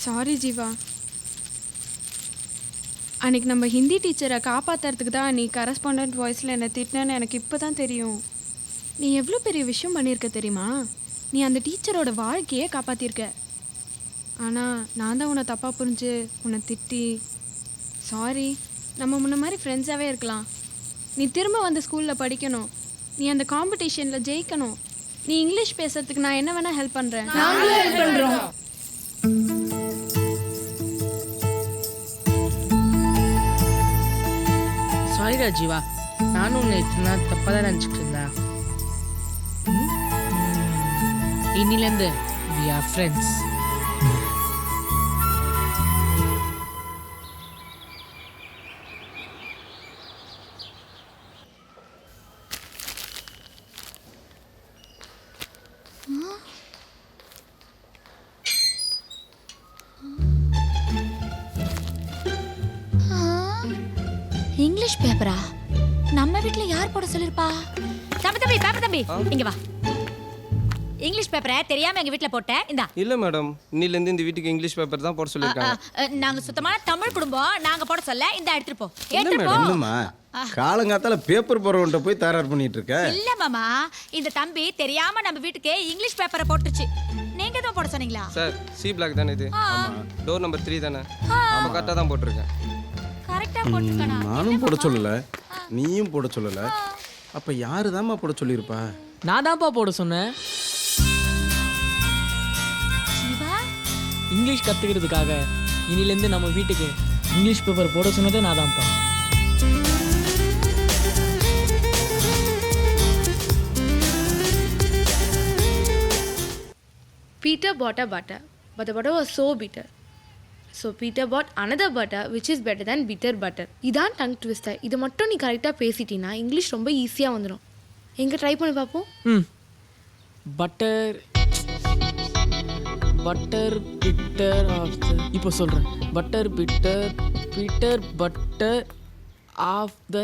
Sorry Jeeva. அன்றைக்கி நம்ம ஹிந்தி டீச்சரை காப்பாற்றுறதுக்கு தான் நீ கரஸ்பாண்டன்ட் வாய்ஸில் என்னை திட்டினேன்னு எனக்கு இப்போ தான் தெரியும். நீ எவ்வளோ பெரிய விஷயம் பண்ணியிருக்க தெரியுமா? நீ அந்த டீச்சரோட வாழ்க்கையே காப்பாற்றிருக்க. ஆனால் நான் தான் உன்னை தப்பாக புரிஞ்சு உன்னை திட்டி. சாரி. நம்ம முன்ன மாதிரி ஃப்ரெண்ட்ஸாகவே இருக்கலாம். நீ திரும்ப வந்து ஸ்கூலில் படிக்கணும். நீ அந்த காம்படிஷனில் ஜெயிக்கணும். நீ இங்கிலீஷ் பேசுறதுக்கு நான் என்ன வேணால் ஹெல்ப் பண்ணுறேன். நாங்களும் ஹெல்ப் பண்ணுறோம். சாரிடா ஜீவா, நானும் உன்னை இத்தனை தப்பாக தான் நினச்சிட்டு இருந்தேன். இன்னிலேருந்து we are friends. இங்கிலீஷ் பேப்பரா? நம்ம வீட்ல யார் போட சொல்லிருப்பா? தம்பி பேப்பர் தம்பி இங்க வா. இங்கிலீஷ் பேப்பரை தெரியாம எங்க வீட்ல போட்ட. இந்தா. இல்ல மேடம், இன்னில இருந்து இந்த வீட்டுக்கு இங்கிலீஷ் பேப்பர் தான் போட சொல்லிருக்காங்க. நாங்க சுத்தமான தமிழ் குடும்பம். நாங்க போட சொல்ல இந்த எடுத்துட்டு போ. என்னம்மா காலங்காத்தால பேப்பர் போறவன்ட்ட போய் தயார் பண்ணிட்டு இருக்க? இல்ல மாமா, இந்த தம்பி தெரியாம நம்ம வீட்டுக்கு இங்கிலீஷ் பேப்பரை போட்டுச்சு. நீங்க எதுவும் போட சொன்னீங்களா? சார், சி பிளாக் தானே இது? ஆமா. டோர் நம்பர் 3 தானே? ஆமா, கரெக்ட்டா தான் போட்டுருக்கேன். கரெக்ட்டா போட்டுக்கனா? நானும் போட சொல்லல, நீயும் போட சொல்லல. அப்ப யாரு தான்மா போட சொல்லிருப்பா? நான் தான்ப்பா போட சொன்னேன். ஜீவா, இங்கிலீஷ் கற்றுக்கிறதுக்காக இனிலேருந்து நம்ம வீட்டுக்கு இங்கிலீஷ் பேப்பர் போட சொன்னதே நான் தான்ப்பா. Peter bought a butter, but the butter was so bitter. So Peter bought another butter which is better than bitter butter. இதான் டங் ட்விஸ்டர். இது மட்டும் நீ கரெக்டாக பேசிட்டீன்னா இங்கிலீஷ் ரொம்ப ஈஸியாக வந்துடும். எங்கே ட்ரை பண்ணி பார்ப்போம். பட்டர் பிட்டர் ஆஃப் த, இப்போ சொல்கிறேன். Butter bitter butter of the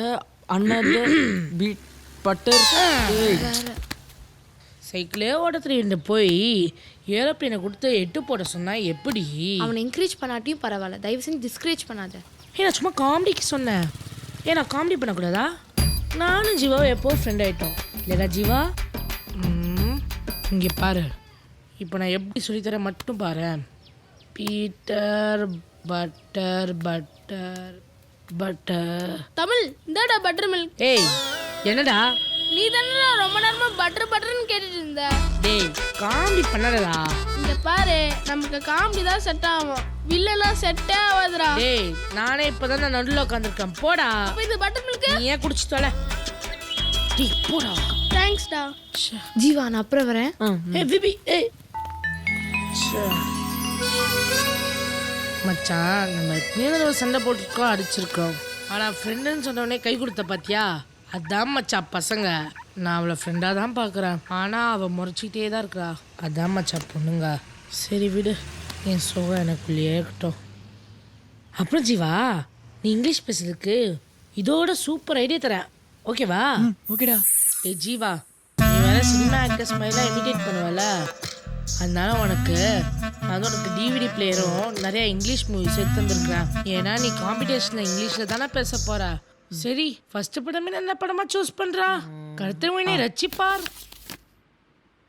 another butter. சைக்கிளே ஓட தெரியும் போய் ஏரோப்ளேனை கொடுத்து 8 போட சொன்னா எப்படி? அவனை என்கரேஜ் பண்ணாட்டியும் பரவாயில்ல, தயவு செஞ்சு டிஸ்கரேஜ் பண்ணாத. நான் சும்மா காமெடிக்கு சொன்னேன். நான் காமெடி பண்ணக்கூடாதா? நானும் ஜீவாவை எப்போ ஃப்ரெண்ட் ஆகிட்டோம் இல்லைடா ஜீவா? இங்கே பாரு, இப்போ நான் எப்படி சொல்லித்தரேன் மட்டும் பாரு. Peter butter butter butter. Tamil இந்தாடா பட்டர் மில்க். ஏய் என்னடா நீ தானே ரொம்ப நேரமா பட்டர்னு கேட்டுட்டு இருந்த. டேய் காமெடி பண்ணலடா. இந்த பாரு, நமக்கு காமெடி தான் செட் ஆகும், வில்லெல்லாம் செட்டே ஆகாதுடா. டேய் நானே இப்போதான் நான் நடுவில் உட்காந்துருக்கேன். போடா. அப்ப இது பட்டர் மில்க் நீ ஏன் குடிச்சு தொலை. டேய் போடா. தேங்க்ஸ்டா. ஜீவா, நான் அப்புறம் வரேன். ஏய் பிபி ஏய். மச்சான், நம்ம எத்தனை சண்டை போட்டுருக்கோம், அடிச்சிருக்கோம். ஆனால் ஃப்ரெண்டுன்னு சொன்னோடனே கை கொடுத்த பார்த்தியா? அதான் மச்சான் பசங்க. நான் அவளை ஃப்ரெண்டாக தான் பார்க்குறேன், ஆனால் அவள் முறைச்சிக்கிட்டே தான் இருக்கிறா. அதான் மச்சான் பொண்ணுங்க. சரி விடு, என் சோகம் எனக்குள்ளேயே இருக்கட்டும். அப்புறம் ஜீவா, நீ இங்கிலீஷ் பேசுறதுக்கு இதோட சூப்பர் ஐடியா தரேன், ஓகேவா? ஓகேடா. ஏய் ஜீவா, நீ வேற சினிமா ஆக்டர்ஸ் மாதிரிலாம் இமிடேட் பண்ணுவல, அதனால உனக்கு டிவிடி பிளேயரும் நிறைய இங்கிலீஷ் மூவிஸ் எடுத்து வந்துருக்குறேன். ஏன்னா நீ காம்படிஷனில் இங்கிலீஷில் தானே பேச போற. சரி, ஃபர்ஸ்ட் படமே நல்ல படமா சூஸ் பண்றா. கருத்து ரச்சிப்பார்.